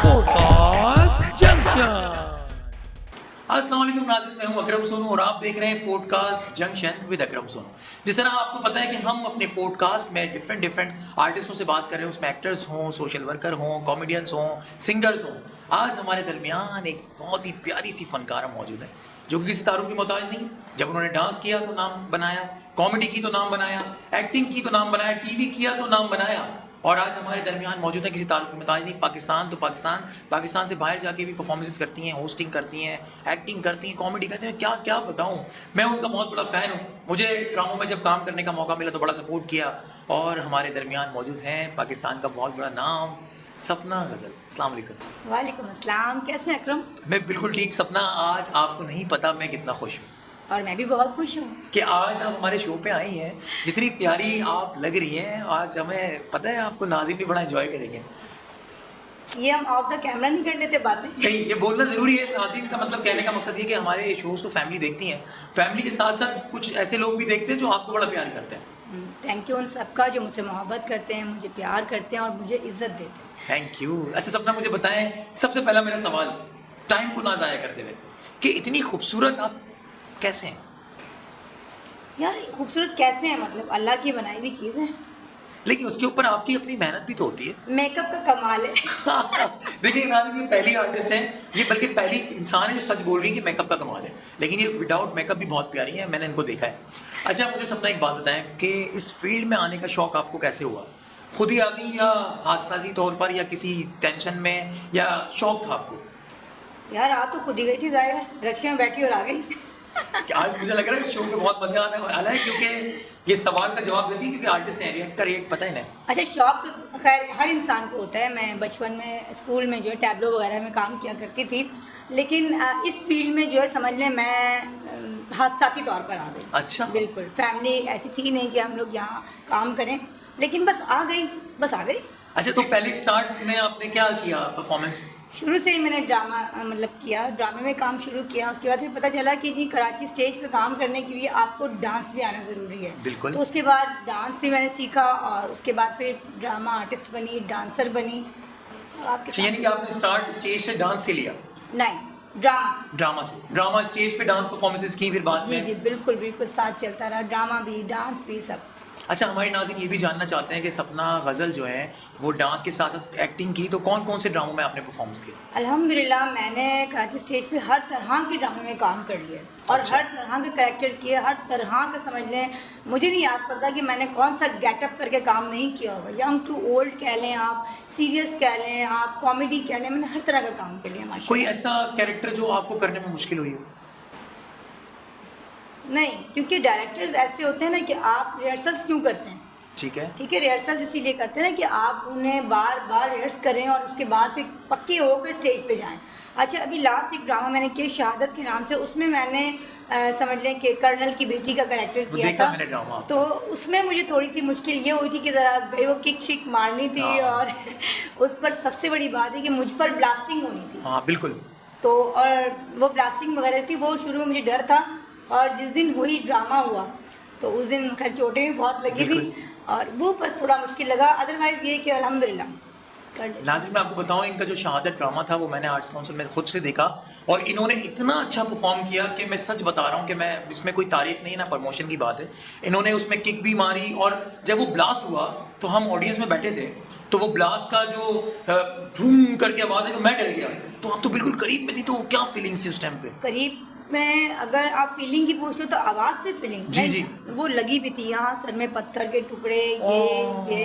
Podcast junction. अस्सलाम वालेकुम नाज़रीन, मैं हूं अकरम सोनू और आप देख रहे हैं podcast junction with Akram Sonu. जिस तरह आपको पता है कि हम अपने पॉडकास्ट में डिफरेंट आर्टिस्टों से बात कर रहे हैं, उसमें एक्टर्स हों, सोशल वर्कर हों, कॉमेडियंस हों, सिंगर्स हों। आज हमारे दरमियान एक बहुत ही प्यारी सी फनकारा मौजूद है जो कि किसी तारुफ की मोहताज नहीं। जब उन्होंने डांस किया तो नाम बनाया, कॉमेडी की तो नाम बनाया, एक्टिंग की तो नाम बनाया, टीवी किया तो नाम बनाया, और आज हमारे दरमियान मौजूद है किसी तारुफ की मोहताज नहीं। पाकिस्तान तो पाकिस्तान से बाहर जाके भी परफॉर्मेंसेस करती हैं, होस्टिंग करती हैं, एक्टिंग करती हैं, कॉमेडी करती हैं। क्या क्या बताऊं, मैं उनका बहुत बड़ा फ़ैन हूं। मुझे ड्रामों में जब काम करने का मौका मिला तो बड़ा सपोर्ट किया, और हमारे दरमियान मौजूद हैं पाकिस्तान का बहुत बड़ा नाम सपना गज़ल। अस्सलाम वालेकुम। वालेकुम अस्सलाम। कैसे हैं अकरम? मैं बिल्कुल ठीक सपना, आज आपको नहीं पता मैं कितना खुश हूँ और मैं भी बहुत खुश हूँ कि आज आप हमारे शो पे आई हैं। जितनी प्यारी आप लग रही हैं आज, हमें पता है आपको नाज़रीन भी बड़ा एंजॉय करेंगे। ये हम ऑफ द कैमरा नहीं कर लेते बातें? नहीं, ये बोलना ज़रूरी है। नाज़रीन का मतलब कहने का मकसद ये कि हमारे शोज़ तो फैमिली देखती हैं, फैमिली के साथ साथ कुछ ऐसे लोग भी देखते हैं जो आपको बड़ा प्यार करते हैं। थैंक यू उन सबका जो मुझसे मोहब्बत करते हैं, मुझे प्यार करते हैं और मुझे इज्जत देते हैं। Thank you. अच्छा सपना, मुझे बताएं, सबसे पहला मेरा सवाल, टाइम को ना ज़ाया करते हुए, कि इतनी खूबसूरत आप कैसे हैं? यार खूबसूरत कैसे हैं, मतलब अल्लाह की बनाई हुई चीज़ है। लेकिन उसके ऊपर आपकी अपनी मेहनत भी तो होती है। मेकअप का कमाल है। देखिए नाज़रीन, ये पहली आर्टिस्ट हैं, ये बल्कि पहली इंसान है जो सच बोल रही है कि मेकअप का कमाल है, लेकिन ये विदाउट मेकअप भी बहुत प्यारी है, मैंने इनको देखा है। अच्छा मुझे सपना एक बात बताएं कि इस फील्ड में आने का शौक़ आपको कैसे हुआ? खुद ही आ गई या हादसाती तौर पर, या किसी टेंशन में, या शौक़ था आपको? यार आ तो खुद ही गई थी ज़ाहिर, रक्शे में बैठी और आ गई। कि आज मुझे लग रहा है शो में बहुत मज़ा आने वाला है, क्योंकि ये सवाल का जवाब देती है, क्योंकि आर्टिस्ट हैं, रिएक्ट का रिएक्ट पता है ना। अच्छा शौक तो खैर हर इंसान को होता है। मैं बचपन में स्कूल में जो है टैबलो वगैरह में काम किया करती थी, लेकिन इस फील्ड में जो है समझ लें मैं हादसाती तौर पर आ गई। अच्छा। बिल्कुल, फैमिली ऐसी थी नहीं कि हम लोग यहाँ काम करें, लेकिन बस आ गई। अच्छा, तो पहले स्टार्ट में आपने क्या किया परफॉर्मेंस? शुरू से ही मैंने ड्रामा मतलब किया, ड्रामे में काम शुरू किया। उसके बाद फिर पता चला कि जी कराची स्टेज पे काम करने के लिए आपको डांस भी आना ज़रूरी है। बिल्कुल। तो उसके बाद डांस भी मैंने सीखा और उसके बाद फिर ड्रामा आर्टिस्ट बनी, डांसर बनी। आपके यानी कि आपने स्टार्ट स्टेज से डांस से लिया? नहीं, ड्रामा से। ड्रामा स्टेज पे डांस परफॉर्मेंसेस की फिर बाद में? जी बिल्कुल साथ चलता रहा, ड्रामा भी डांस भी सब। अच्छा, हमारे नाज़रीन ये भी जानना चाहते हैं कि सपना गज़ल जो है वो डांस के साथ साथ एक्टिंग की, तो कौन कौन से ड्रामों में आपने परफॉर्मेंस किया? अल्हम्दुलिल्लाह मैंने कराची स्टेज पे हर तरह के ड्रामे में काम कर लिया और अच्छा। हर तरह के कैरेक्टर किए, हर तरह का समझ लें। मुझे नहीं याद पड़ता कि मैंने कौन सा गेटअप करके काम नहीं किया होगा। यंग टू ओल्ड कह लें आप, सीरियस कह लें आप, कॉमेडी कह लें, मैंने हर तरह का काम कर लिया माशाल्लाह। कोई ऐसा कैरेक्टर जो आपको करने में मुश्किल हुई हो? नहीं, क्योंकि डायरेक्टर्स ऐसे होते हैं ना कि आप रिहर्सल्स क्यों करते हैं? ठीक है, रिहर्सल इसीलिए करते हैं ना कि आप उन्हें बार बार रिहर्स करें और उसके बाद फिर पक्के होकर स्टेज पे जाएं। अच्छा अभी लास्ट एक ड्रामा मैंने किया शहादत के नाम से, उसमें मैंने समझ लें कि कर्नल की बेटी का कैरेक्टर किया था। मैंने ड्रामा। तो उसमें मुझे थोड़ी सी मुश्किल ये हुई थी कि ज़रा वो किक शिक मारनी थी और उस पर सबसे बड़ी बात है कि मुझ पर ब्लास्टिंग होनी थी। हाँ बिल्कुल। तो और वो ब्लास्टिंग वगैरह थी, वो शुरू में मुझे डर था, और जिस दिन हुई ड्रामा हुआ तो उस दिन खैर चोटें भी बहुत लगी थी और वो बस थोड़ा मुश्किल लगा। अदरवाइज़ ये कि अल्हम्दुलिल्लाह कर ले। नाज़रीन मैं आपको बताऊं, इनका जो शहादत ड्रामा था वो मैंने आर्ट्स काउंसिल में खुद से देखा, और इन्होंने इतना अच्छा परफॉर्म किया कि मैं सच बता रहा हूं कि मैं इसमें कोई तारीफ नहीं, ना प्रमोशन की बात है। इन्होंने उसमें किक भी मारी, और जब वो ब्लास्ट हुआ तो हम ऑडियंस में बैठे थे, तो वो ब्लास्ट का जो धूम करके आवाज़ है तो मैं डर गया। तो आप तो बिल्कुल करीब में थी, तो क्या फीलिंग्स थी उस टाइम पे? करीब में अगर आप फीलिंग की पूछते हो तो आवाज़ से फीलिंग जी वो लगी भी थी। यहाँ सर में पत्थर के टुकड़े, ये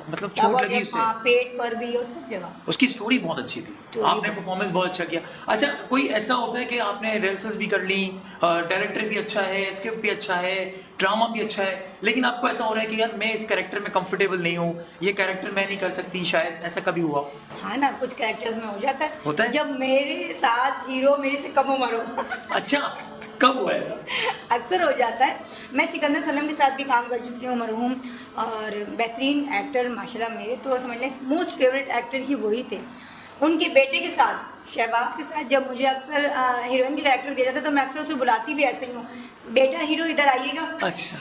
मतलब चोट लगी उससे? हाँ, पेट पर भी और सब जगह। उसकी स्टोरी बहुत अच्छी थी, आपने परफॉर्मेंस बहुत अच्छा किया। अच्छा कोई ऐसा होता है कि आपने रिहर्सल्स भी कर ली, डायरेक्टर भी अच्छा है, स्क्रिप्ट भी अच्छा है, ड्रामा भी अच्छा है, लेकिन आपको ऐसा हो रहा है कि यार मैं इस कैरेक्टर में कंफर्टेबल नहीं हूँ, ये कैरेक्टर मैं नहीं कर सकती, शायद ऐसा कभी हुआ? हाँ ना, कुछ कैरेक्टर्स में हो जाता है। होता है जब मेरे साथ हीरो मेरे से कम उम्र हो। अच्छा, कब हुआ ऐसा? अक्सर हो जाता है। मैं सिकंदर सनम के साथ भी काम कर चुकी हूँ, मरहूम, और बेहतरीन एक्टर माशाल्लाह, मेरे तो समझ लें मोस्ट फेवरेट एक्टर ही वही थे। उनके बेटे के साथ, शहबाज के साथ, जब मुझे अक्सर हीरोइन के कैरेक्टर दिया जाता है तो मैं अक्सर उसे बुलाती भी ऐसे ही हूँ, बेटा हीरो इधर आइएगा। अच्छा,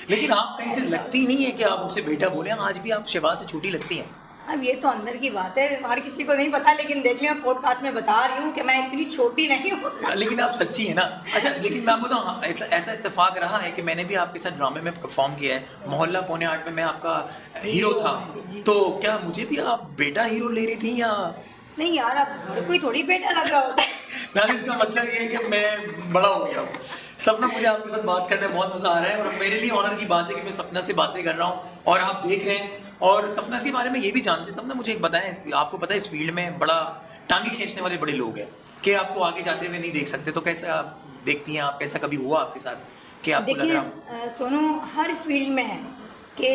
लेकिन आप कहीं से लगती नहीं है कि आप उसे बेटा बोले? आज भी आप शहबाज से छोटी लगती हैं। अब ये तो अंदर की बात है, हर किसी को नहीं पता, लेकिन देख लिया पॉडकास्ट में बता रही हूँ कि मैं इतनी छोटी नहीं हूँ। लेकिन आप सच्ची है ना। अच्छा, लेकिन मैं आपको बताऊँ, हाँ, ऐसा इत्तेफाक रहा है कि मैंने भी आपके साथ ड्रामे में परफॉर्म किया है। मोहल्ला पौने 8 में मैं आपका हीरो था। तो क्या मुझे भी आप बेटा हीरो ले रही थी या नहीं? यार अब हर कोई थोड़ी बेटा लग रहा होता है। ना, इसका मतलब ये है कि मैं बड़ा हो गया हूँ। सपना, मुझे आपके साथ बात करने में बहुत मज़ा आ रहा है और मेरे लिए ऑनर की बात है कि मैं सपना से बातें कर रहा हूँ और आप देख रहे हैं और सपना इसके बारे में ये भी जानते हैं। सपना, मुझे एक बताएं, आपको पता है इस फील्ड में बड़ा टांगे खींचने वाले बड़े लोग हैं कि आपको आगे जाते हुए नहीं देख सकते, तो कैसे आप देखती हैं? आप कैसा कभी हुआ आपके साथ कि आपको लग रहा? सोनू, हर फील्ड में है कि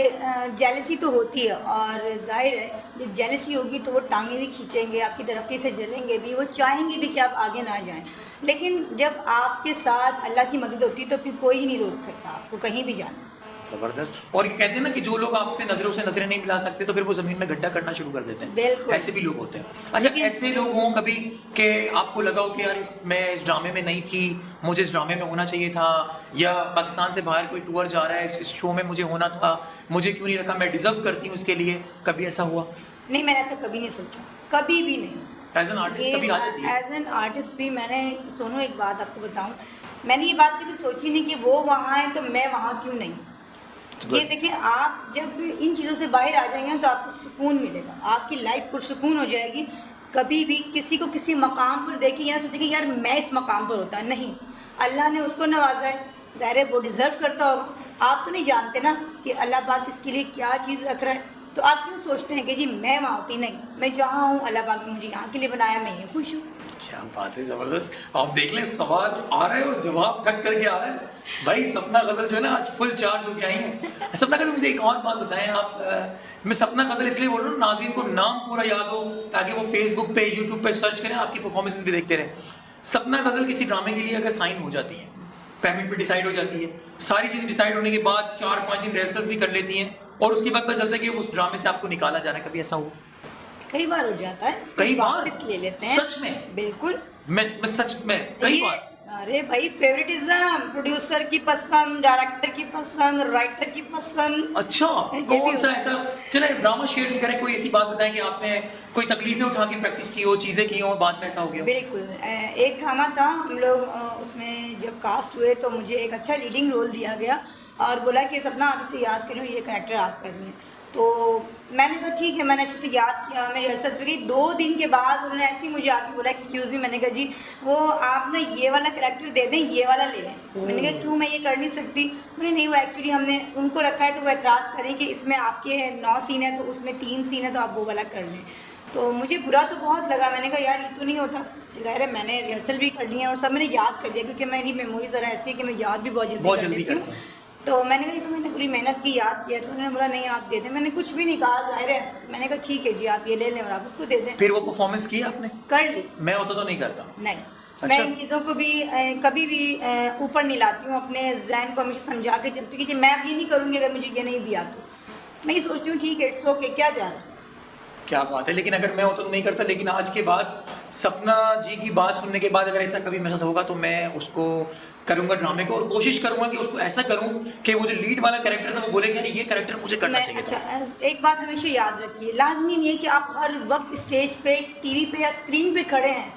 जेलसी तो होती है और जाहिर है जब जेलसी होगी तो वो टांगे भी खींचेंगे, आपकी तरक्की से जलेंगे भी, वो चाहेंगे भी कि आप आगे ना जाएं। लेकिन जब आपके साथ अल्लाह की मदद होती है तो फिर कोई नहीं रोक सकता आपको कहीं भी जाने से। ज़बरदस्त। और ये कहते हैं ना कि जो लोग आपसे नज़रों से नज़रें नहीं मिला सकते तो फिर वो ज़मीन में गड्ढा करना शुरू कर देते हैं। बिल्कुल, ऐसे भी लोग होते हैं। अच्छा, ऐसे लोग हों कभी कि आपको लगा हो कि यार मैं इस ड्रामे में नहीं थी, मुझे इस ड्रामे में होना चाहिए था, या पाकिस्तान से बाहर कोई टूर जा रहा है, इस शो में मुझे होना था, मुझे क्यों नहीं रखा, मैं डिजर्व करती हूँ इसके लिए, कभी ऐसा हुआ? नहीं, मैंने ऐसा कभी नहीं सोचा, कभी भी नहीं। एज एन आर्टिस्ट कभी आ जाती है? एज एन आर्टिस्ट भी मैंने, सोनू एक बात आपको बताऊँ, मैंने ये बात कभी सोची नहीं कि वो वहाँ है तो मैं वहाँ क्यों नहीं। ये देखें, आप जब इन चीज़ों से बाहर आ जाएंगे तो आपको सुकून मिलेगा, आपकी लाइफ पुरसुकून हो जाएगी। कभी भी किसी को किसी मकाम पर देखें या सोचें कि यार मैं इस मकाम पर होता, नहीं, अल्लाह ने उसको नवाजा है, ज़ाहिर है वो डिज़र्व करता होगा। आप तो नहीं जानते ना कि अल्लाह पाक इसके लिए क्या चीज़ रख रहा है, तो आप क्यों सोचते हैं कि जी मैं वहाँ होती? नहीं, मैं जहाँ हूँ अल्लाह पाक ने मुझे यहाँ के लिए बनाया, मैं ये खुश हूँ। क्या बात है, ज़बरदस्त। आप देख लें, सवाल आ रहा है और जवाब ठक करके आ रहा है भाई। सपना गजल जो है ना आज फुल चार्ज होके आई है। सपना गजल, मुझे एक और बात बताएं आप, मैं सपना गजल इसलिए बोल रहा हूँ, नाज़रीन को नाम पूरा याद हो ताकि वो फेसबुक पे यूट्यूब पे सर्च करें, आपकी परफॉर्मेंसेस भी देखते रहें। सपना गजल किसी ड्रामे के लिए अगर साइन हो जाती है, पेमेंट भी डिसाइड हो जाती है, सारी चीज़ें डिसाइड होने के बाद 4-5 दिन रिहर्सल्स भी कर लेती हैं और उसके बाद पता चलता है कि उस ड्रामे से आपको निकाला जा रहा है, कभी ऐसा हुआ? कई बार हो जाता है, कई बार वापस ले लेते हैं। सच में? बिल्कुल, मैं सच में कई बार। अरे भाई, फेवरेटिज्म, प्रोड्यूसर की पसंद, डायरेक्टर की पसंद, राइटर की पसंद। अच्छा, कौन सा ऐसा? चले ड्रामा शेयर नहीं करें, कोई ऐसी बात बताएं कि आपने कोई तकलीफें उठा के प्रैक्टिस की हो, चीज़ें की हो और बाद में ऐसा हो गया? बिल्कुल, एक ड्रामा था, हम लोग उसमें जब कास्ट हुए तो मुझे एक अच्छा लीडिंग रोल दिया गया और बोला कि सपना आप इसे याद करो, ये कैरेक्टर आप कर रही हैं। तो मैंने कहा ठीक है, मैंने अच्छे से याद किया, मैं रिहर्सल्स पे गई। 2 दिन के बाद उन्होंने ऐसे ही मुझे आके बोला एक्सक्यूज़ मी, मैंने कहा जी वो आप ना ये वाला कैरेक्टर दे दें, ये वाला ले लें। मैंने कहा क्यों, मैं ये कर नहीं सकती? मैंने नहीं, वो एक्चुअली हमने उनको रखा है तो वो एतराज़ करें कि इसमें आपके 9 सीन है तो उसमें 3 सीन है तो आप वो वाला कर लें। तो मुझे बुरा तो बहुत लगा, मैंने कहा यार ये तो नहीं होता। ज़ाहिर है मैंने रिहर्सल भी कर ली है और सब मैंने याद कर लिया, क्योंकि मेरी मेमोरी ज़रा ऐसी है कि मैं याद भी बहुत जल्दी करती हूँ। तो मैंने कहा तो मैंने पूरी मेहनत की, याद किया। तो उन्होंने बोला नहीं आप दे दें। मैंने कुछ भी नहीं कहा, जाहिर है मैंने कहा ठीक है जी आप ये ले लें और आप उसको दे दें। फिर वो परफॉर्मेंस की आपने? कर ली। मैं होता तो नहीं करता। नहीं, अच्छा। मैं इन चीज़ों को भी कभी भी ऊपर नहीं लाती हूँ, अपने जहन को हमेशा समझा के चलती हूँ कि मैं अब ये नहीं करूँगी अगर मुझे ये नहीं दिया तो। मैं ये सोचती हूँ ठीक है, इट्स ओके, क्या जा रहा है। क्या बात है। लेकिन अगर मैं होता तो नहीं करता, लेकिन आज के बाद सपना जी की बात सुनने के बाद अगर ऐसा कभी मेरे साथ होगा तो मैं उसको करूंगा ड्रामे को, और कोशिश करूंगा कि उसको ऐसा करूं कि वो जो लीड वाला कैरेक्टर था वो बोले कि यार ये कैरेक्टर मुझे करना चाहिए था। अच्छा, एक बात हमेशा याद रखिए, लाजमी नहीं है कि आप हर वक्त स्टेज पे, टीवी पे या स्क्रीन पे खड़े हैं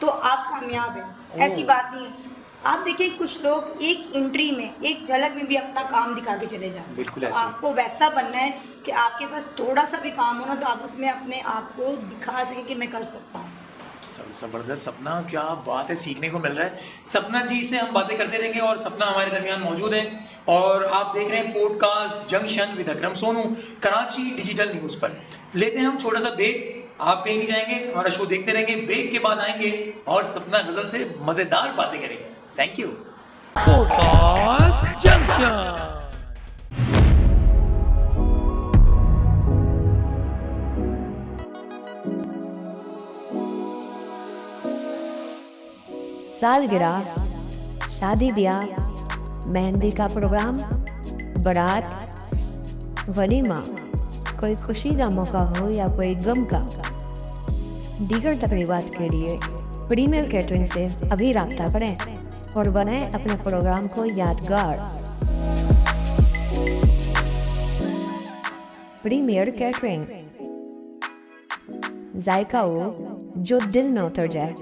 तो आप कामयाब हैं, ऐसी बात नहीं है। आप देखिए कुछ लोग एक एंट्री में, एक झलक में भी अपना काम दिखा के चले जाते हैं। बिल्कुल तो ऐसे आपको वैसा बनना है कि आपके पास थोड़ा सा भी काम हो ना तो आप उसमें अपने आप को दिखा सकें कि मैं कर सकता हूँ। ज़बरदस्त। सपना, क्या बात है, सीखने को मिल रहा है। सपना जी से हम बातें करते रहेंगे और सपना हमारे दरमियान मौजूद है और आप देख रहे हैं podcast junction with Akram Sonu, Karachi digital news पर। लेते हैं हम छोटा सा ब्रेक, आप कहीं नहीं जाएंगे, हमारा शो देखते रहेंगे। ब्रेक के बाद आएंगे और सपना गजल से मज़ेदार बातें करेंगे। Thank you. Podcast junction. सालगिरह, शादी ब्याह, मेहंदी का प्रोग्राम, बारात, वलीमा, कोई खुशी का मौका हो या कोई गम का, दीगर तकरीबात के लिए प्रीमियर कैटरिंग से अभी राब्ता करें और बनाएं अपने प्रोग्राम को यादगार। प्रीमियर कैटरिंग, जायका हो जो दिल में उतर जाए।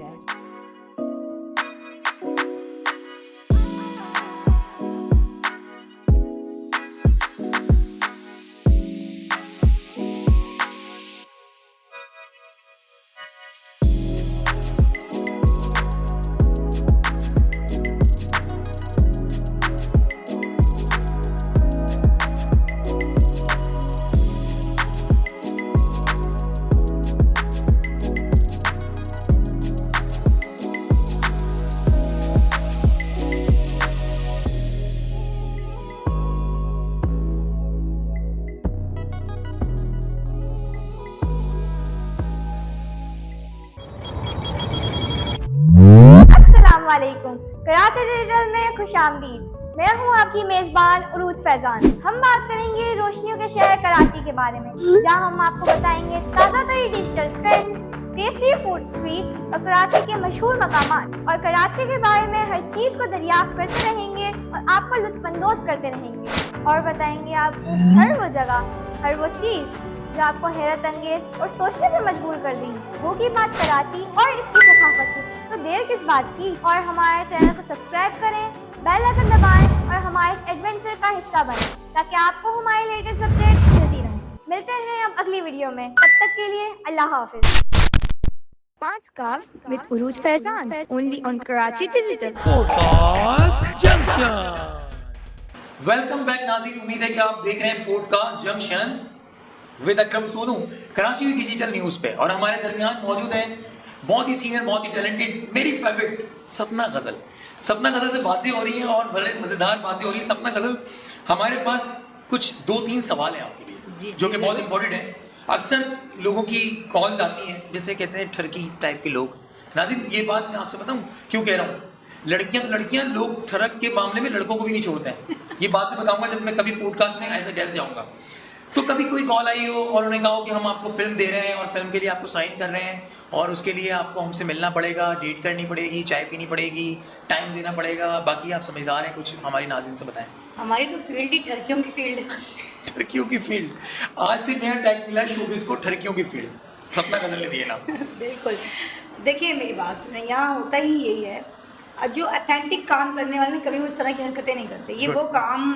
अस्सलामुअलैकुम, कराची डिजिटल में खुशामदीद। मैं हूं आपकी मेज़बान उरूज फैजान। हम बात करेंगे रोशनियों के शहर कराची के बारे में, जहां हम आपको बताएंगे ताज़ा तरीन digital trends, tasty food streets और कराची के मशहूर मकामात। और कराची के बारे में हर चीज़ को दरियाफ्त करते रहेंगे और आपको लुत्फ़अंदोज़ करते रहेंगे और बताएंगे आपको हर वो जगह, हर वो चीज़ जो आपको हैरत अंगेज और सोचने पर मजबूर कर देंगी। वो की बात कराची और इसकी सकाफत की, तो देर किस बात की। और हमारे चैनल को सब्सक्राइब करें, बेल आइकन दबाएं और हमारे इस एडवेंचर का हिस्सा बनें, ताकि आपको हमारी लेटेस्ट अपडेट्स मिलती रहें। मिलते हैं अब अगली वीडियो में, तब तक के लिए अल्लाह हाफिज। 5 cups with Urooj Faizan, only on Karachi digital podcast junction. Welcome back नाज़रीन, उम्मीद है कि आप देख रहे हैं podcast junction with Akram Sonu Karachi digital news पे। और हमारे दरमियान मौजूद हैं बहुत ही सीनियर, बहुत ही टैलेंटेड, मेरी फेवरेट सपना गज़ल। सपना गज़ल से बातें हो रही हैं और बड़े मज़ेदार बातें हो रही हैं। सपना गज़ल, हमारे पास कुछ 2-3 सवाल हैं आपके लिए जो कि बहुत इंपॉर्टेंट है। अक्सर लोगों की कॉल्स आती हैं, जैसे कहते हैं ठरकी टाइप के लोग। नाज़रीन, ये बात मैं आपसे बताऊं क्यों कह रहा हूँ। लड़कियां तो लड़कियां, लोग ठरक के मामले में लड़कों को भी नहीं छोड़ते हैं। ये बात मैं बताऊंगा जब मैं कभी पॉडकास्ट में ऐसा गैस जाऊंगा। तो कभी कोई कॉल आई हो और उन्होंने कहा हो कि हम आपको फिल्म दे रहे हैं और फिल्म के लिए आपको साइन कर रहे हैं और उसके लिए आपको हमसे मिलना पड़ेगा, डेट करनी पड़ेगी, चाय पीनी पड़ेगी, टाइम देना पड़ेगा। बाकी आप समझदार हैं, कुछ हमारी नाज़रीन से बताएं। हमारी तो फील्ड ही ठरकियों की फील्ड है। ठरकियों की फील्ड, आज से नया टैग मिला शोबिज़ को, ठरकियों की फील्ड। सपना गज़ल ने दिए ना। बिल्कुल। देखिए मेरी बात सुने, यहाँ होता ही यही है, जो अथेंटिक काम करने वाले कभी वो इस तरह की हरकतें नहीं करते। ये वो काम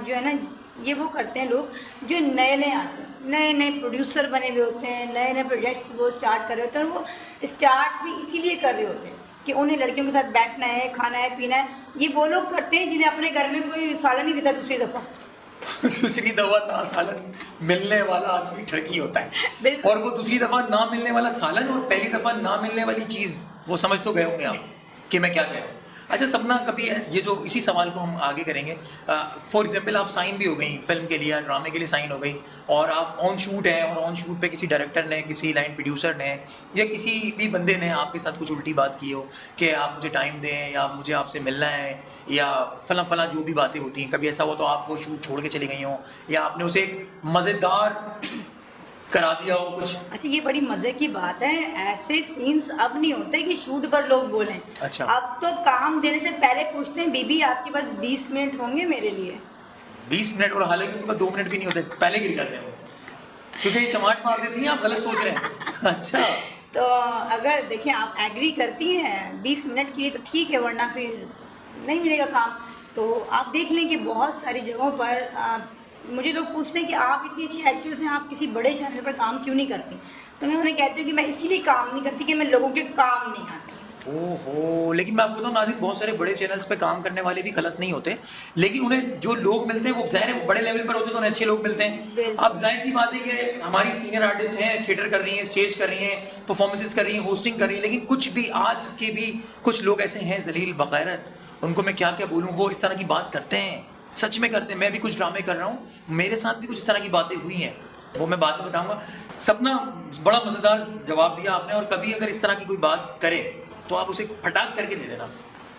जो है ना, ये वो करते हैं लोग जो नए नए आते हैं, नए नए प्रोड्यूसर बने हुए होते हैं, नए नए प्रोजेक्ट्स वो स्टार्ट कर रहे होते हैं। और वो स्टार्ट भी इसीलिए कर रहे होते हैं कि उन्हें लड़कियों के साथ बैठना है, खाना है, पीना है। ये वो लोग करते हैं जिन्हें अपने घर में कोई सालन नहीं देता दूसरी दफ़ा। दूसरी दफ़ा ना सालन मिलने वाला आदमी ठरकी होता है। और वो दूसरी दफ़ा ना मिलने वाला सालन और पहली दफ़ा ना मिलने वाली चीज़, वो समझ तो गए होंगे आप कि मैं क्या कह रहा हूँ। अच्छा सपना, कभी ये जो इसी सवाल को हम आगे करेंगे। फॉर एग्जांपल आप साइन भी हो गई फिल्म के लिए या ड्रामे के लिए साइन हो गई और आप ऑन शूट हैं और ऑन शूट पे किसी डायरेक्टर ने, किसी लाइन प्रोड्यूसर ने या किसी भी बंदे ने आपके साथ कुछ उल्टी बात की हो कि आप मुझे टाइम दें या मुझे आपसे मिलना है या फला जो भी बातें होती हैं। कभी ऐसा हुआ तो आप वो शूट छोड़ के चली गई हो या आपने उसे एक मज़ेदार करा दिया हो कुछ? अच्छा, ये बड़ी मजे की बात है। ऐसे सीन्स अब नहीं होते कि शूट पर लोग बोलें। अच्छा। अब तो काम देने से पहले पूछते हैं, बीबी आपके पास 20 मिनट होंगे मेरे लिए? 20 मिनट, और हालांकि उनके पास 2 मिनट भी नहीं होते, पहले गिर जाते हैं वो, क्योंकि ये चमाट मार देती हैं। आप गलत सोच रहे हैं। अच्छा, तो अगर देखिए आप एग्री करती हैं 20 मिनट के लिए तो ठीक है, वरना फिर नहीं मिलेगा काम। तो आप देख लें कि बहुत सारी जगहों पर मुझे लोग पूछते हैं कि आप इतनी अच्छी एक्ट्रेस हैं, आप किसी बड़े चैनल पर काम क्यों नहीं करती? तो मैं उन्हें कहती हूँ कि मैं इसीलिए काम नहीं करती कि मैं लोगों के काम नहीं आती। ओहो, लेकिन मैं आपको बताऊं नाज़रीन, बहुत सारे बड़े चैनल्स पे काम करने वाले भी गलत नहीं होते, लेकिन उन्हें जो लोग मिलते हैं वो ज़ाहिर है वो बड़े लेवल पर होते हैं तो उन्हें अच्छे लोग मिलते हैं। अब जाहिर सी बात है कि हमारी सीनियर आर्टिस्ट हैं, थिएटर कर रही हैं, स्टेज कर रही हैं, परफॉर्मेंसेस कर रही हैं, होस्टिंग कर रही हैं, लेकिन कुछ भी आज के भी कुछ लोग ऐसे हैं जलील बगैरत, उनको मैं क्या क्या बोलूँ, वो इस तरह की बात करते हैं, सच में करते हैं। मैं भी कुछ ड्रामे कर रहा हूँ, मेरे साथ भी कुछ इस तरह की बातें हुई हैं, वो मैं बाद में बताऊँगा। सपना, बड़ा मज़ेदार जवाब दिया आपने, और कभी अगर इस तरह की कोई बात करे तो आप उसे फटाक करके दे देना।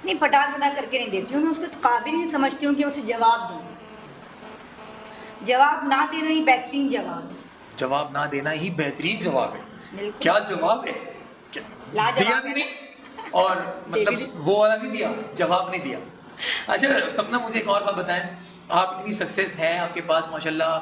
नहीं, फटाक करके नहीं देती हूँ मैं, उसके काबिल नहीं समझती हूँ कि उसे जवाब दूँ। जवाब ना देना ही बेहतरीन जवाब है। जवाब ना देना ही बेहतरीन जवाब है। बिल्कुल। क्या जवाब है? दिया भी नहीं और मतलब वो वाला नहीं दिया, जवाब नहीं दिया। अच्छा सपना, मुझे एक और बात बताएं, आप इतनी सक्सेस है आपके पास माशाल्लाह,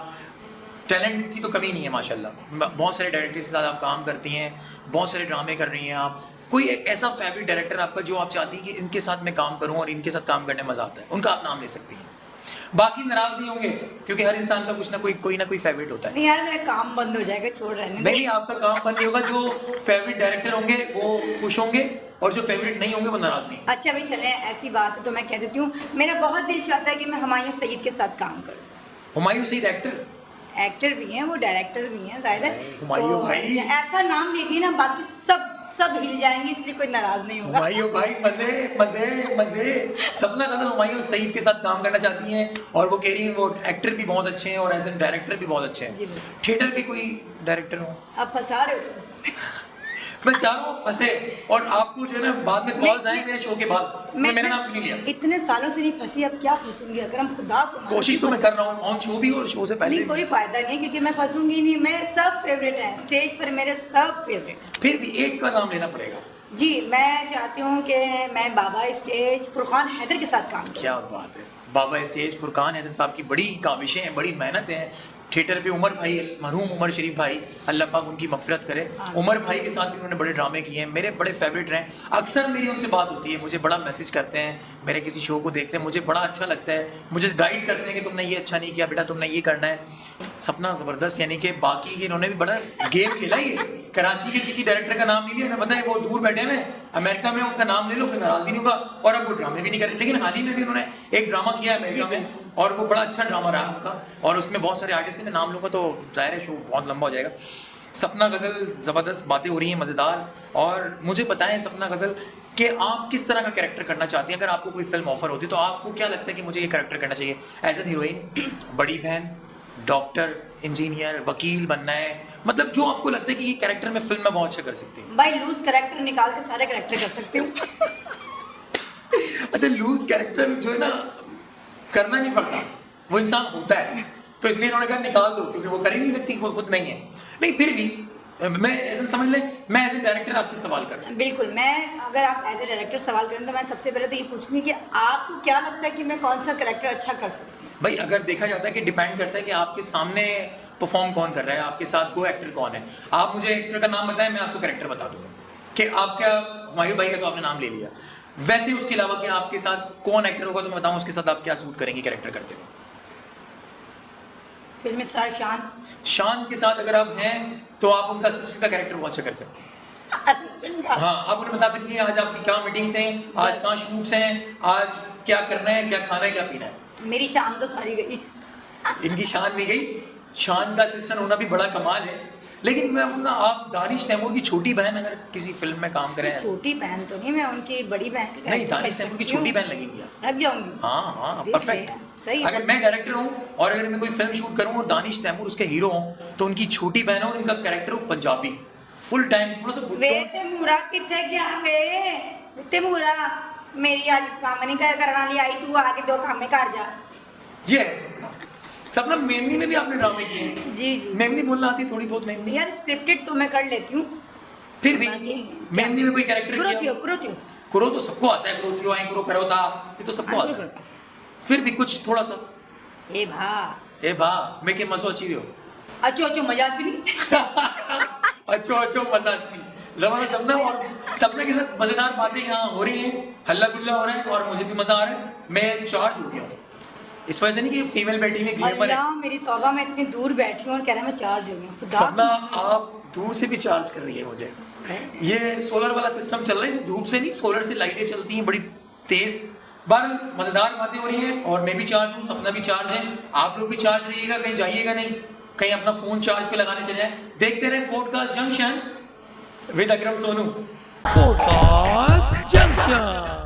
टैलेंट की तो कमी नहीं है माशाल्लाह। बहुत सारे डायरेक्टर के साथ आप काम करती हैं, बहुत सारे ड्रामे कर रही हैं आप। कोई एक ऐसा फेवरेट डायरेक्टर आपका जो आप चाहती हैं कि इनके साथ मैं काम करूं और इनके साथ काम करने में मजा आता है, उनका आप नाम ले सकती हैं। बाकी नाराज नहीं होंगे क्योंकि हर इंसान का कुछ ना कोई फेवरेट होता है। नहीं यार मेरा काम बंद हो जाएगा, छोड़ रहे नहीं, आपका काम बंद नहीं होगा। जो फेवरेट डायरेक्टर होंगे वो खुश होंगे और जो फेवरेट नहीं होंगे वो नाराज नहीं। अच्छा भाई चले, ऐसी बात है तो मैं कह देती हूँ, मेरा बहुत दिल चाहता है कि मैं हुमायूं सईद के साथ काम करूँ। हुमायूं सईद एक्टर भी हैं, वो डायरेक्टर भी हैं, जाहिर है। हुमायूं भाई ऐसा नाम लेगी ना बाकी सब हिल जाएंगे, इसलिए कोई नाराज नहीं होगा। हुमायूं भाई मजे मजे मजे। सपना गजल हुमायूं सईद के साथ काम करना चाहती हैं और वो कह रही हैं वो एक्टर भी बहुत अच्छे हैं और एज ए डायरेक्टर भी बहुत अच्छे हैं। थिएटर के कोई डायरेक्टर हो? आप फंसा रहे हो मैं चाह रहा हूँ फंसे और आपको जो है ना बाद में कॉल्स आए मेरे शो के बाद, तो मेरा नाम क्यों नहीं लिया? इतने सालों से नहीं फंसी, अब क्या फंसूंगी? अगर हम खुदा को कोशिश तो मैं कर रहा हूँ ऑन शो भी और शो से पहले। नहीं, कोई फायदा नहीं क्योंकि मैं फंसूंगी नहीं। मैं सब फेवरेट हैं, स्टेज पर मेरे सब फेवरेट हैं। फिर भी एक का नाम लेना पड़ेगा। जी, मैं चाहती हूँ कि मैं बाबा स्टेज फुरकान हैदर के साथ काम करूँ। क्या बात है, बाबा स्टेज फुरकान हैदर साहब की बड़ी काविशें हैं, बड़ी मेहनत है। थिएटर पे उमर भाई, मरहूम उमर शरीफ भाई, अल्लाह पाक उनकी मगफिरत करे। उमर भाई के साथ भी उन्होंने बड़े ड्रामे किए हैं, मेरे बड़े फेवरेट रहे। अक्सर मेरी उनसे बात होती है, मुझे बड़ा मैसेज करते हैं, मेरे किसी शो को देखते हैं, मुझे बड़ा अच्छा लगता है, मुझे गाइड करते हैं कि तुमने ये अच्छा नहीं किया बेटा, तुमने ये करना है। सपना ज़बरदस्त, यानी कि बाकी के इन्होंने भी बड़ा गेम खेला। ये कराची के किसी डायरेक्टर का नाम नहीं लिया, उन्हें पता है वो दूर बैठे हैं अमेरिका में, उनका नाम ले लो कोई नाराज़ी नहीं होगा और अब वो ड्रामे भी नहीं करे। लेकिन हाल ही में भी उन्होंने एक ड्रामा किया अमेरिका में और वो बड़ा अच्छा ड्रामा रहा उनका और उसमें बहुत सारे आर्टिस्ट हैं, मैं नाम लूँगा तो जाहिर है शो बहुत लंबा हो जाएगा। सपना गज़ल, ज़बरदस्त बातें हो रही हैं, मज़ेदार। और मुझे बताएं सपना गज़ल कि आप किस तरह का कैरेक्टर करना चाहती हैं? अगर आपको कोई फिल्म ऑफर होती तो आपको क्या लगता है कि मुझे ये कैरेक्टर करना चाहिए? एज एन हीरोइन, बड़ी बहन, डॉक्टर, इंजीनियर, वकील बनना है, मतलब जो आपको लगता है कि ये कैरेक्टर मैं फिल्म में बहुत अच्छा कर सकती हूँ। भाई लूज कैरेक्टर निकाल के सारे कैरेक्टर कर सकती हूँ। अच्छा, लूज कैरेक्टर जो है ना करना नहीं पड़ता, वो इंसान होता है, तो इसलिए इन्होंने कहा निकाल दो क्योंकि वो कर ही नहीं सकती, वो खुद नहीं है। नहीं, फिर भी मैं ऐसा समझ लें, मैं एज ए डायरेक्टर आपसे सवाल कर रहा हूँ। बिल्कुल, मैं अगर आप एज ए डायरेक्टर सवाल करें तो मैं सबसे पहले तो ये पूछूंगी कि आपको क्या लगता है कि मैं कौन सा कैरेक्टर अच्छा कर सकती हूँ? भाई अगर देखा जाता है कि डिपेंड करता है कि आपके सामने परफॉर्म कौन कर रहा है, आपके साथ को एक्टर कौन है। आप मुझे एक्टर का नाम बताएं, मैं आपको कैरेक्टर बता दूंगा कि आपका हुमायूं भाई का तो आपने नाम ले लिया, वैसे उसके अलावा कि आपके साथ कौन एक्टर होगा तो मैं बताऊं उसके साथ आप क्या सूट करेंगे कैरेक्टर करते हुए। फिल्म स्टार शान के साथ अगर आप हैं तो आप उनका असिस्टेंट का कैरेक्टर बहुत अच्छा कर सकते हैं। हाँ, आप उन्हें बता सकती हैं आज आपकी क्या मीटिंग्स हैं, आज कहाँ शूट्स हैं, आज क्या करना है, क्या खाना है, क्या पीना है। मेरी शान तो सारी गई। इनकी शान नहीं गई, शान का असिस्टेंट होना भी बड़ा कमाल है। लेकिन मैं मतलब आप दानिश तैमूर की छोटी बहन अगर किसी फिल्म में काम करें। छोटी बहन तो नहीं, मैं उनकी बड़ी बहन। नहीं, दानिश तैमूर की छोटी बहन लगेंगी आप। लग जाऊंगी। हाँ, परफेक्ट। सही। अगर मैं डायरेक्टर हूँ और अगर मैं कोई फिल्म शूट करूँ और दानिश तैमूर उसके हीरो हों तो उनकी छोटी बहन हो और उनका कैरेक्टर हो पंजाबी, फुल टाइम थोड़ा सा तैमूरा किथे गया वे तैमूरा, मेरी आज काम नहीं करना ली आई, तू आगे दो काम में कर जा। ये है सपना। मेमनी में भी आपने ड्रामे किए हैं? जी जी। मेमनी बोलना आती थोड़ी बहुत? मेमनी यार स्क्रिप्टेड तो मैं कर लेती हूँ, फिर भी मेमनी में कोई कैरेक्टर किया? कुरो तो सबको आता है, कुरो आई कुरो करो था, ये तो सबको आता है। फिर भी कुछ थोड़ा सा ए भा मैं के मजो अच्छी हो अच्छो मजा अच्छी अच्छो मजा अच्छी जबरदस्त। सपना और सपना के साथ मजेदार बातें यहाँ हो रही हैं, हल्ला गुल्ला हो रहा है और मुझे भी मजा आ रहा है। मैं चार्ज हो गया हूँ इस वजह से नहीं कि फीमेल बैठी हुई ग्लैमर है। मेरी तौबा, मैं इतनी दूर बैठी हूँ और कह रहा मैं चार्ज हो गई। सपना आप दूर से भी चार्ज कर रही है मुझे। ये सोलर वाला सिस्टम चल रहा है, धूप से नहीं सोलर से लाइटें चलती हैं बड़ी तेज। बार मजेदार बातें हो रही हैं और मैं भी चार्ज हूँ, सपना भी चार्ज है, आप लोग भी चार्ज रहिएगा, कहीं जाइएगा नहीं, कहीं अपना फोन चार्ज पे लगाने चले जाए। देखते रहे podcast junction with Akram Sonu. Podcast junction.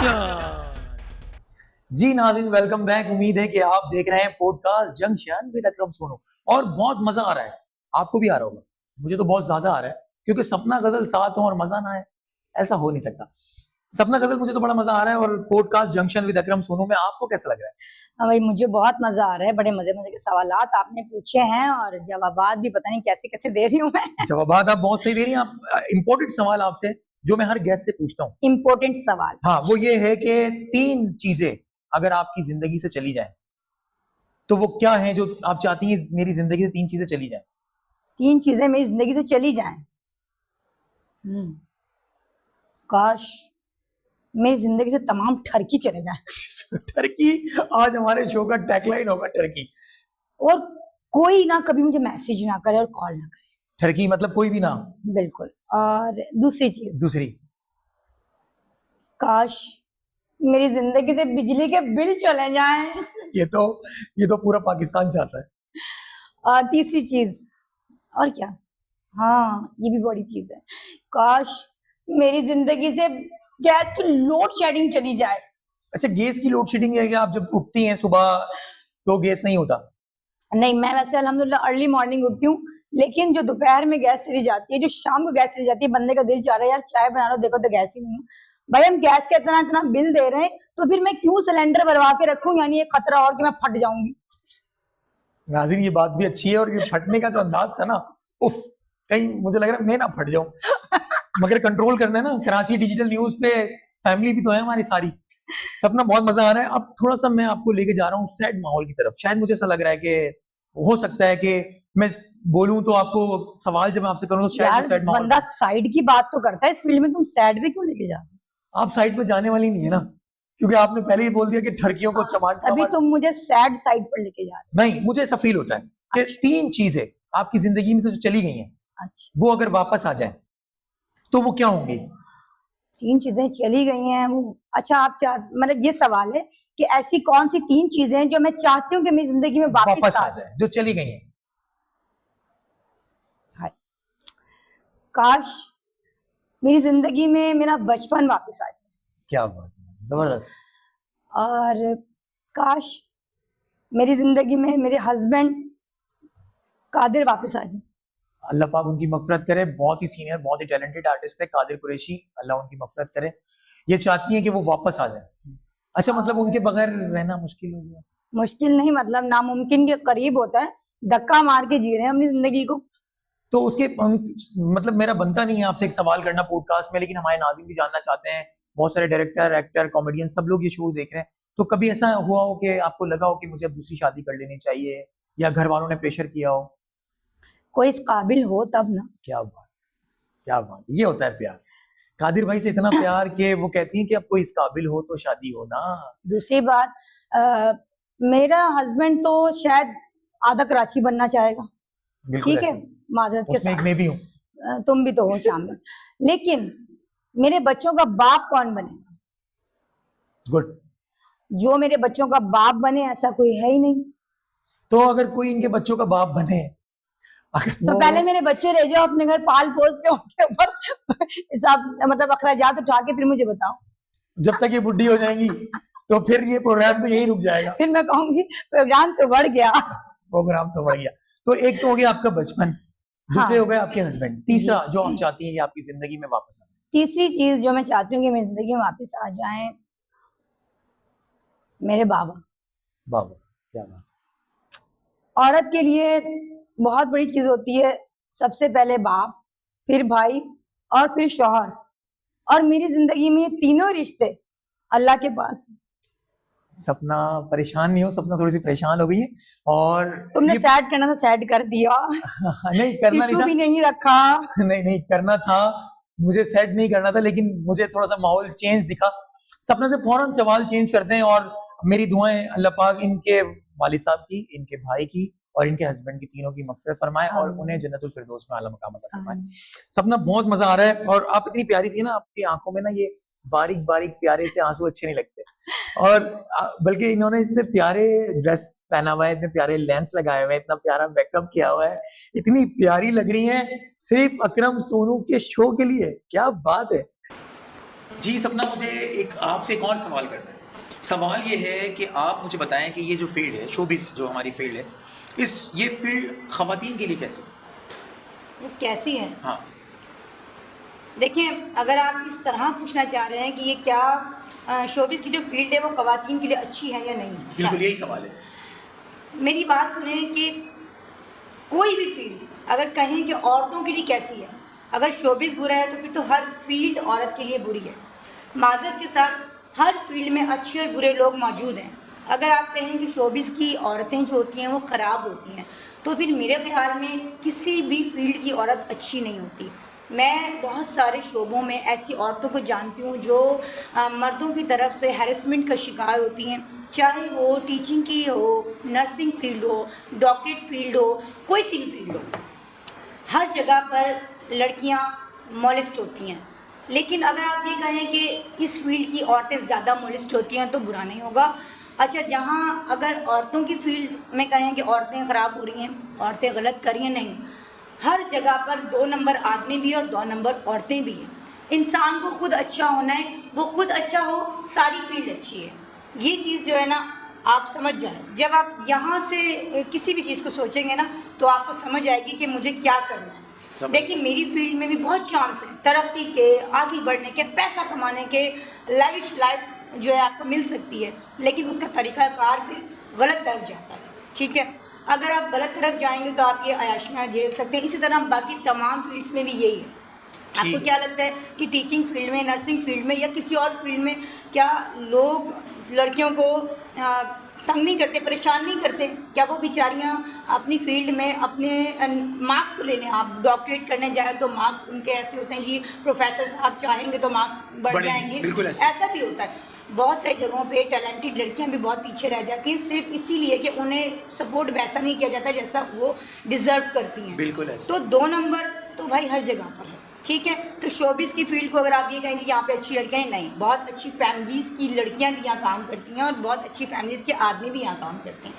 Junction. जी नाज़रीन, वेलकम बैक। उम्मीद है कि आप देख रहे हैं podcast junction with Akram Sonu और बहुत मजा आ रहा है। आपको भी आ रहा होगा, मुझे तो बहुत ज्यादा आ रहा है, क्योंकि सपना गजल साथ हो और मजा ना आए, ऐसा हो नहीं सकता। सपना गजल मुझे तो बड़ा मजा आ रहा है, और podcast junction with Akram Sonu में आपको कैसा लग रहा है? हाँ भाई, मुझे बहुत मजा आ रहा है। बड़े मजे मजे के सवालात आपने पूछे हैं और जवाबात भी पता नहीं कैसे कैसे दे रही हूँ मैं। जवाबात आप बहुत सही दे रही हैं। आप इंपॉर्टेंट सवाल आपसे जो मैं हर गेस्ट से पूछता हूँ, इम्पोर्टेंट सवाल, हाँ, वो ये है कि 3 चीजें अगर आपकी जिंदगी से चली जाए तो वो क्या है जो आप चाहती हैं मेरी जिंदगी से 3 चीजें चली जाए? 3 चीजें मेरी जिंदगी से चली जाएं। काश मेरी जिंदगी से तमाम ठरकी चले जाए। टर्की, आज हमारे शो का टैगलाइन होगा टर्की। और कोई ना कभी मुझे मैसेज ना करे और कॉल ना करे। टर्की मतलब कोई भी ना? बिल्कुल। और दूसरी चीज, दूसरी, काश मेरी जिंदगी से बिजली के बिल चले जाएं। ये तो पूरा पाकिस्तान चाहता है। और तीसरी चीज, और क्या, हाँ ये भी बड़ी चीज है, काश मेरी जिंदगी से गैस की लोड शेडिंग चली जाए। अच्छा, गैस की लोड शेडिंग है कि आप जब उठती हैं सुबह तो गैस नहीं होता? नहीं, मैं वैसे अल्हम्दुलिल्लाह अर्ली मॉर्निंग उठती हूँ, लेकिन जो दोपहर में गैस चली जाती है, जो शाम को गैस चली जाती है, बंदे का दिल चाह रहा है यार चाय बना लो, देखो तो गैस ही नहीं है। भाई हम गैस का इतना इतना बिल दे रहे हैं, तो फिर मैं क्यों सिलेंडर भरवा के रखूं? यानी ये खतरा और कि मैं फट जाऊंगी। नाज़रीन, ये बात भी अच्छी है, और ये फटने का जो अंदाज था ना, उफ, कहीं मुझे लग रहा है मैं ना फट जाऊं। मगर कंट्रोल करना है ना। कराची डिजिटल न्यूज पे फैमिली भी तो है हमारी सारी। सपना, बहुत मजा आ रहा है। अब थोड़ा सा मैं आपको लेके जा रहा हूँ सैड माहौल की तरफ। शायद मुझे ऐसा लग रहा है कि हो सकता है कि मैं बोलूं तो आपको सवाल जब मैं आपसे करूं तो शायद सैड माहौल। बंदा साइड की बात तो करता है इस फील्ड में, तुम सैड पे क्यों लेके जा रहे हो? आप साइड पे जाने वाली नहीं है ना, क्योंकि आपने पहले ही बोल दिया कि ठरकियों को चमाट। अभी तुम मुझे सैड साइड पर लेके जा रहे नहीं, मुझे ऐसा फील होता है कि 3 चीजें आपकी जिंदगी में तो जो चली गई हैं, हो। अच्छा, वो अगर वापस आ जाए तो वो क्या होंगी? 3 चीजें चली गई हैं वो। अच्छा, आप मतलब ये सवाल है कि ऐसी कौन सी 3 चीजें हैं जो मैं चाहती हूँ कि मेरी जिंदगी में वापस आ जाए, जो चली गई हैं। काश मेरी जिंदगी में मेरा बचपन वापस आ जाए। क्या बात है, जबरदस्त। और काश मेरी जिंदगी में मेरे हस्बैंड कादिर वापस आ जाए। अल्लाह पाक उनकी मगफरत करे। बहुत ही सीनियर, बहुत ही टैलेंटेड आर्टिस्ट है कादिर कुरैशी, अल्लाह उनकी मगफरत करे। ये चाहती हैं कि वो वापस आ जाए। अच्छा, मतलब उनके बगैर रहना मुश्किल हो गया? मुश्किल नहीं, मतलब नामुमकिन के करीब होता है। धक्का मार के जी रहे हैं अपनी जिंदगी को। तो उसके मतलब मेरा बनता नहीं है आपसे एक सवाल करना पॉडकास्ट में, लेकिन हमारे नाज़रीन भी जानना चाहते हैं। बहुत सारे डायरेक्टर, एक्टर, कॉमेडियन सब लोग ये शो देख रहे हैं। तो कभी ऐसा हुआ हो कि आपको लगा हो कि मुझे अब दूसरी शादी कर लेनी चाहिए, या घर वालों ने प्रेशर किया हो? कोई इस काबिल हो तब ना। क्या बात, क्या बात, ये होता है प्यार। कादिर भाई से इतना प्यार कि वो कहती हैं कि अब कोई इस काबिल हो तो शादी हो ना। दूसरी बात, मेरा हस्बैंड तो शायद आधा कराची बनना चाहेगा, ठीक है, माजरत के साथ। मैं भी हूँ, तुम भी तो हो शामिल। लेकिन मेरे बच्चों का बाप कौन बनेगा? गुड। जो मेरे बच्चों का बाप बने ऐसा कोई है ही नहीं। तो अगर कोई इनके बच्चों का बाप बने, तो पहले मेरे बच्चे ले जाओ अपने घर, पाल पोस के उनके ऊपर सब मतलब अखराजात उठा के फिर मुझे बताओ। जब तक ये बुढ़ी हो जाएंगी तो फिर ये प्रोग्राम तो यही रुक जाएगा। फिर मैं कहूंगी प्रोग्राम तो बढ़ गया। प्रोग्राम तो बढ़ गया। तो एक तो हो गया आपका बचपन, दूसरे हो गए आपके हस्बैंड, तीसरा जो आप चाहती हैं कि आपकी जिंदगी में वापस आ जाए? तीसरी चीज जो मैं चाहती हूँ कि मेरी जिंदगी में वापस आ जाए, मेरे बाबा। बाबा, क्या बात। औरत के लिए बहुत बड़ी चीज होती है, सबसे पहले बाप, फिर भाई और फिर शौहर। और मेरी जिंदगी में ये तीनों रिश्ते अल्लाह के पास। सपना परेशान नहीं हो, सपना थोड़ी सी परेशान हो गई है। और तुमने सैड करना था, सैड कर दिया। नहीं करना नहीं था, भी नहीं रखा। नहीं करना था, मुझे सैड नहीं करना था, लेकिन मुझे थोड़ा सा माहौल चेंज दिखा। सपना से फौरन सवाल चेंज करते हैं। और मेरी दुआएं अल्लाह पाक इनके वालिद साहब की, इनके भाई की और इनके हस्बैंड की, तीनों की मग़फ़िरत फरमाए और उन्हें जन्नतुल फिरदौस में आला मकाम अता फरमाए। सपना बहुत मजा आ रहा है, और आप इतनी प्यारी सी है ना, आपकी आंखों में ना ये बारीक बारीक प्यारे से आंसू अच्छे नहीं लगते। और बल्कि इन्होंने इतने प्यारे ड्रेस पहना हुआ है, इतने प्यारे लेंस लगाए हुए हैं, इतना प्यारा मेकअप किया हुआ है, इतनी प्यारी लग रही हैं सिर्फ अकरम सोनू के शो के लिए। क्या बात है। जी सपना, मुझे एक आपसे एक और सवाल करना है। सवाल ये है कि आप मुझे बताएं कि ये जो फील्ड है, शोबिस जो हमारी फील्ड है, ये फील्ड खवातीन के लिए कैसी है? वो कैसी है? हाँ। देखिए, अगर आप इस तरह पूछना चाह रहे हैं कि ये क्या शोबिस की जो फील्ड है वो खवातीन के लिए अच्छी है या नहीं, बिल्कुल यही सवाल है। मेरी बात सुने कि कोई भी फील्ड अगर कहें कि औरतों के लिए कैसी है, अगर शोबिस बुरा है तो फिर तो हर फील्ड औरत के लिए बुरी है। माजरत के साथ हर फील्ड में अच्छे और बुरे लोग मौजूद हैं। अगर आप कहें कि शोबिस की औरतें जो होती हैं वो ख़राब होती हैं, तो फिर मेरे ख्याल में किसी भी फील्ड की औरत अच्छी नहीं होती। मैं बहुत सारे शोबों में ऐसी औरतों को जानती हूँ जो मर्दों की तरफ से हैरेसमेंट का शिकार होती हैं, चाहे वो टीचिंग की हो, नर्सिंग फील्ड हो, डॉक्टरेट फील्ड हो, कोई सी भी फील्ड हो। हर जगह पर लड़कियाँ मॉलेस्ट होती हैं। लेकिन अगर आप ये कहें कि इस फील्ड की औरतें ज़्यादा मॉलेस्ट होती हैं तो बुरा नहीं होगा। अच्छा, जहाँ अगर औरतों की फील्ड में कहें कि औरतें ख़राब हो रही हैं, औरतें गलत कर रही हैं, नहीं, हर जगह पर 2 नंबर आदमी भी और 2 नंबर औरतें भी हैं। इंसान को खुद अच्छा होना है, वो खुद अच्छा हो, सारी फील्ड अच्छी है। ये चीज़ जो है ना, आप समझ जाएं। जब आप यहाँ से किसी भी चीज़ को सोचेंगे ना, तो आपको समझ आएगी कि मुझे क्या करना है। देखिए, मेरी फील्ड में भी बहुत चांस है तरक्की के, आगे बढ़ने के, पैसा कमाने के, लाविश लाइफ जो है आपको मिल सकती है, लेकिन उसका तरीक़ाकार फिर गलत तरफ जाता है। ठीक है, अगर आप गलत तरफ जाएंगे तो आप ये अयाशियाँ झेल सकते हैं। इसी तरह बाकी तमाम फील्ड्स में भी यही है। आपको क्या लगता है कि टीचिंग फील्ड में, नर्सिंग फील्ड में या किसी और फील्ड में क्या लोग लड़कियों को तंग नहीं करते, परेशान नहीं करते? क्या वो बेचारियाँ अपनी फील्ड में अपने मार्क्स को ले लें? आप डॉक्टरेट करने जाए तो मार्क्स उनके ऐसे होते हैं, जी प्रोफेसर साहब चाहेंगे तो मार्क्स बढ़ जाएंगे, ऐसा भी होता है। बहुत सारी जगहों पे टैलेंटेड लड़कियां भी बहुत पीछे रह जाती हैं, सिर्फ इसीलिए कि उन्हें सपोर्ट वैसा नहीं किया जाता जैसा वो डिज़र्व करती हैं। बिल्कुल ऐसा। तो 2 नंबर तो भाई हर जगह पर है। ठीक है, तो शोबिस की फील्ड को अगर आप ये कहेंगे कि यहाँ पे अच्छी लड़कियाँ नहीं, बहुत अच्छी फैमिलीज़ की लड़कियाँ भी यहाँ काम करती हैं और बहुत अच्छी फैमिलीज़ के आदमी भी यहाँ काम करते हैं।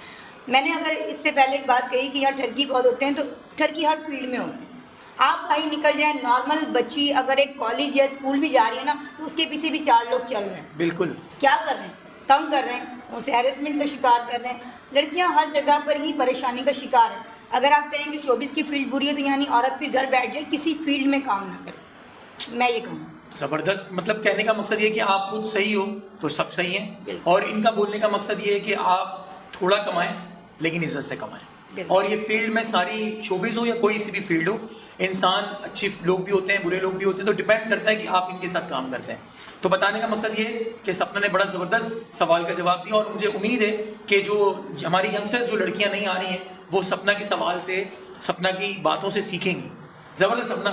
मैंने अगर इससे पहले एक बात कही कि यहाँ ठरकी बहुत होते हैं, तो ठरकी हर फील्ड में होते हैं। आप भाई निकल जाए, नॉर्मल बच्ची अगर एक कॉलेज या स्कूल भी जा रही है ना, तो उसके पीछे भी 4 लोग चल रहे हैं। बिल्कुल। क्या कर रहे हैं? तंग कर रहे हैं, उसे हैरेसमेंट का शिकार कर रहे हैं। लड़कियां हर जगह पर ही परेशानी का शिकार है। अगर आप कहेंगे शोबिस की फील्ड बुरी है, तो यानी औरत फिर घर बैठ जाए, किसी फील्ड में काम ना करे, मैं ये कहूँगा। ज़बरदस्त। मतलब कहने का मकसद ये है कि आप खुद सही हो तो सब सही है, और इनका बोलने का मकसद ये है कि आप थोड़ा कमाएं लेकिन इज्जत से कमाएं। और ये फील्ड में सारी शोबिस हो या कोई सी भी फील्ड हो, इंसान अच्छे लोग भी होते हैं, बुरे लोग भी होते हैं, तो डिपेंड करता है कि आप इनके साथ काम करते हैं। तो बताने का मकसद ये कि सपना ने बड़ा ज़बरदस्त सवाल का जवाब दिया, और मुझे उम्मीद है कि जो हमारी यंगस्टर्स, जो लड़कियां नहीं आ रही हैं, वो सपना के सवाल से, सपना की बातों से सीखेंगी। ज़बरदस्त। सपना,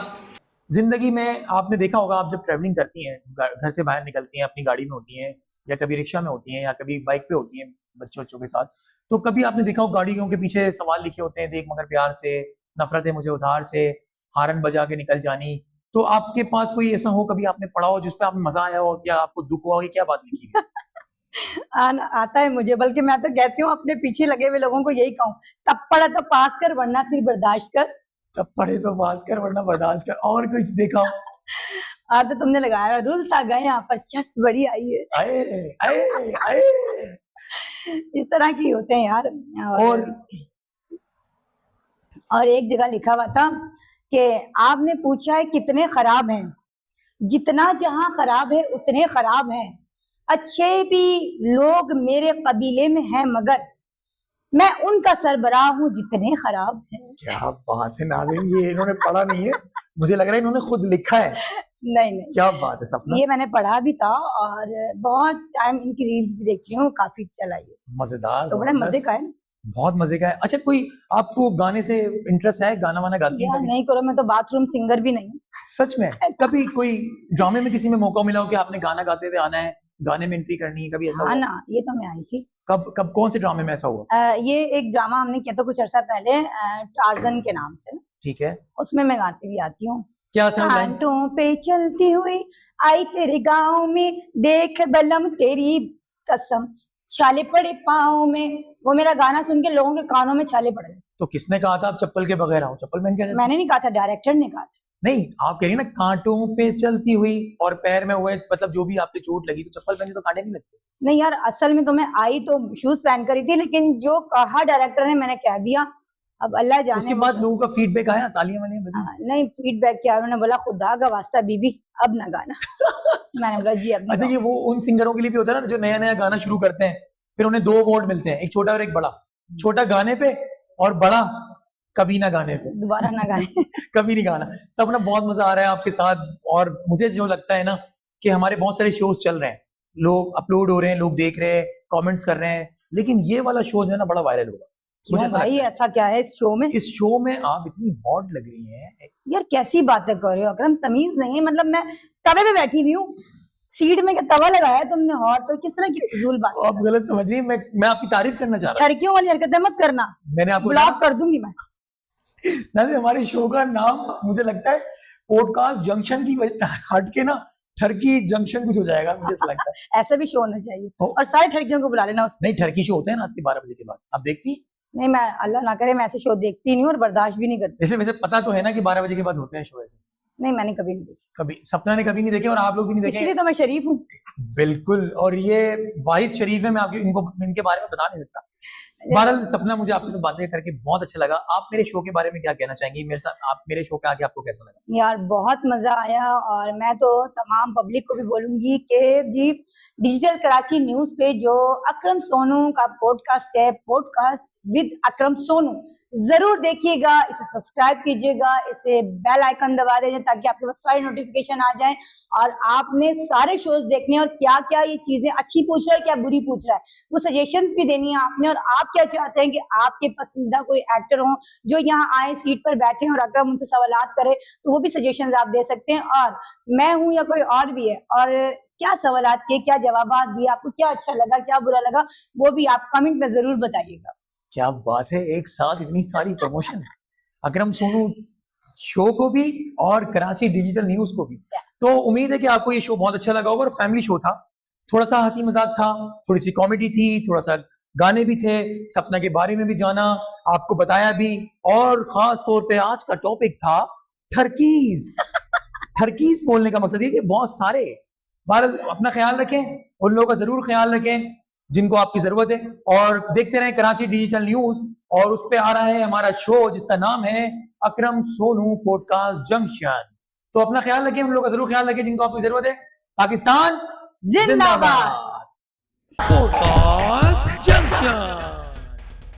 ज़िंदगी में आपने देखा होगा, आप जब ट्रैवलिंग करती हैं, घर से बाहर निकलती हैं, अपनी गाड़ी में होती हैं या कभी रिक्शा में होती हैं या कभी बाइक पे होती हैं बच्चों के साथ, तो कभी आपने देखा हो गाड़ियों के पीछे सवाल लिखे होते हैं, देख मगर प्यार से, नफरत है मुझे उधार से, हारन बजा के निकल जानी। तो आपके पास कोई ऐसा हो, कभी आपने पढ़ा हो जिसपे आपको मजा आया हो या आपको दुख हुआ हो, क्या बात लिखी है? आता है मुझे, बल्कि मैं तो कहती हूँ अपने पीछे लगे हुए लोगों को यही कहूँ, तब पढ़ा तो पास कर, वरना फिर बर्दाश्त कर। तब पढ़े तो पास कर, वरना बर्दाश्त कर। और कुछ देखा हो? तो तुमने लगाया, रुलता गए यहाँ पर चस बड़ी आई है। आए आए आए, इस तरह की होते हैं यार। और एक जगह लिखा हुआ था कि आपने पूछा है कितने खराब हैं, जितना जहां खराब है उतने खराब हैं। अच्छे भी लोग मेरे कबीले में हैं, मगर मैं उनका सरबराह हूँ जितने खराब हैं। क्या बात है नाज़रीन, ये इन्होंने पढ़ा नहीं है, मुझे लग रहा है इन्होंने खुद लिखा है। नहीं, क्या बात है सपना, ये मैंने पढ़ा भी था और बहुत टाइम इनकी रील्स भी देखी हूँ, काफी चलाई है। मजेदार, तो बड़े मजे का है, बहुत मजे का है। अच्छा, कोई आपको गाने से इंटरेस्ट है, गाना वाना गाती हैं? नहीं करो, मैं तो बाथरूम सिंगर भी नहीं। सच में? कभी कोई ड्रामे में किसी में मौका मिला हो कि आपने गाना गाते हुए आना है, गाने में एंट्री करनी है, कभी ऐसा हुआ? ना, ये तो मैं आई थी। कब कौन से ड्रामे में ऐसा हुआ? ये एक ड्रामा हमने किया था कुछ अर्सा पहले, टार्जन के नाम से। ठीक है, उसमें मैं गाती भी आती हूँ। क्या था? कांटों पे चलती हुई आई तेरे गाँव में, देख बलम तेरी कसम, छाले पड़े पाँव में। वो मेरा गाना सुन के लोगों के कानों में छाले पड़ गए। तो किसने कहा था आप चप्पल के बगैर आओ? चप्पल पहन के? मैंने नहीं कहा था, डायरेक्टर ने कहा था। नहीं, आप कह रही हैं ना कांटों पे चलती हुई और पैर में हुए, मतलब जो भी आपके चोट लगी तो चप्पल पहनी तो कांटे नहीं लगते। नहीं यार, असल में तो मैं आई तो शूज पहन कर ही थी, लेकिन जो कहा डायरेक्टर ने मैंने कह दिया, अब अल्लाह जाने। उसके बाद लोगों का फीडबैक आया, तालियां वालियां बजी? नहीं, फीडबैक क्या, उन्होंने बोला खुदा का वास्ता बीबी अब ना गाना। मैंने बोला जी अब नहीं अच्छा, ये वो उन सिंगरों के लिए भी होता है ना जो नया नया गाना शुरू करते हैं, फिर उन्हें 2 अवार्ड मिलते हैं, एक छोटा और एक बड़ा। छोटा गाने पे और बड़ा कभी ना गाने पे, दोबारा ना गाने। कभी नहीं गाना। सब ना बहुत मजा आ रहा है आपके साथ, और मुझे जो लगता है ना कि हमारे बहुत सारे शोज चल रहे हैं, लोग अपलोड हो रहे हैं, लोग देख रहे हैं, कमेंट्स कर रहे हैं, लेकिन ये वाला शो जो है ना बड़ा वायरल होगा। मुझे क्यों भाई, ऐसा क्या है इस शो में? इस शो में आप इतनी हॉट लग रही हैं यार कैसी बातें कर रहे हो अकरम, तमीज नहीं है। मतलब मैं तवे पे बैठी हुई हूँ, सीट में क्या तवा लगाया है तुमने, हॉट? तो किस तरह की फिजूल बात है? आप गलत समझ रही हैं, मैं आपकी तारीफ करना चाह रहा लड़कियों वाली हरकतें मत करना, हूं। मैंने आपको ब्लॉक कर दूंगी मैं। ना, हमारे शो का नाम मुझे लगता है पॉडकास्ट जंक्शन की वजह हट के ना ठरकी जंक्शन कुछ हो जाएगा, मुझे ऐसा लगता है। ऐसा भी शो होना चाहिए हो। और सारे ठरकियों को बुला लेना उसमें। नहीं, ठरकी शो होते हैं रात के 12 बजे के बाद, आप देखती? नहीं, मैं अल्लाह ना करे मैं ऐसे शो देखती नहीं हूँ और बर्दाश्त भी नहीं करती। वैसे वैसे पता तो है ना कि 12 बजे के बाद होते हैं शो ऐसे? नहीं, मैंने कभी नहीं देखी, कभी सपना ने कभी नहीं देखे और आप लोग भी नहीं इसलिए देखे। तो मैं शरीफ हूँ। बिल्कुल, और ये वाहिद शरीफ है, मैं आपके इनके बारे में बता नहीं सकता। बहरहाल सपना, मुझे आपके साथ बातें करके बहुत अच्छा लगा। आप मेरे शो के बारे में क्या कहना चाहेंगी? मेरे साथ आप मेरे शो पे आके आपको कैसा लगा? यार बहुत मजा आया, और मैं तो तमाम पब्लिक को भी बोलूंगी कि जी डिजिटल कराची न्यूज पे जो अकरम सोनू का पॉडकास्ट है, पॉडकास्ट विद अकरम सोनू, जरूर देखिएगा, इसे सब्सक्राइब कीजिएगा, इसे बेल आइकन दबा दीजिए ताकि आपके पास सारी नोटिफिकेशन आ जाए। और आपने सारे शोज देखने और क्या क्या ये चीजें अच्छी पूछ रहा है, क्या बुरी पूछ रहा है, वो सजेशंस भी देनी है आपने। और आप क्या चाहते हैं कि आपके पसंदीदा कोई एक्टर हो जो यहाँ आए, सीट पर बैठे और अकरम उनसे सवालात करे, तो वो भी सजेशंस आप दे सकते हैं। और मैं हूँ या कोई और भी है, और क्या सवालात किए, क्या जवाबात दिए, आपको क्या अच्छा लगा, क्या बुरा लगा, वो भी आप कमेंट में जरूर बताइएगा। क्या बात है, एक साथ इतनी सारी प्रमोशन, अकरम सोनू शो को भी और कराची डिजिटल न्यूज को भी। तो उम्मीद है कि आपको ये शो बहुत अच्छा लगा होगा, और फैमिली शो था, थोड़ा सा हंसी मजाक था, थोड़ी सी कॉमेडी थी, थोड़ा सा गाने भी थे, सपना के बारे में भी जाना, आपको बताया भी, और खास तौर पे आज का टॉपिक था ठरकीज। ठरकीज बोलने का मकसद ये कि बहुत सारे, बहरहाल अपना ख्याल रखें, उन लोगों का जरूर ख्याल रखें जिनको आपकी जरूरत है, और देखते रहें कराची डिजिटल न्यूज, और उस पे आ रहा है हमारा शो जिसका नाम है अकरम सोनू पॉडकास्ट जंक्शन। तो अपना ख्याल रखें, उन लोगों का जरूर ख्याल रखें जिनको आपकी जरूरत है। पाकिस्तान जिंदाबाद। पॉडकास्ट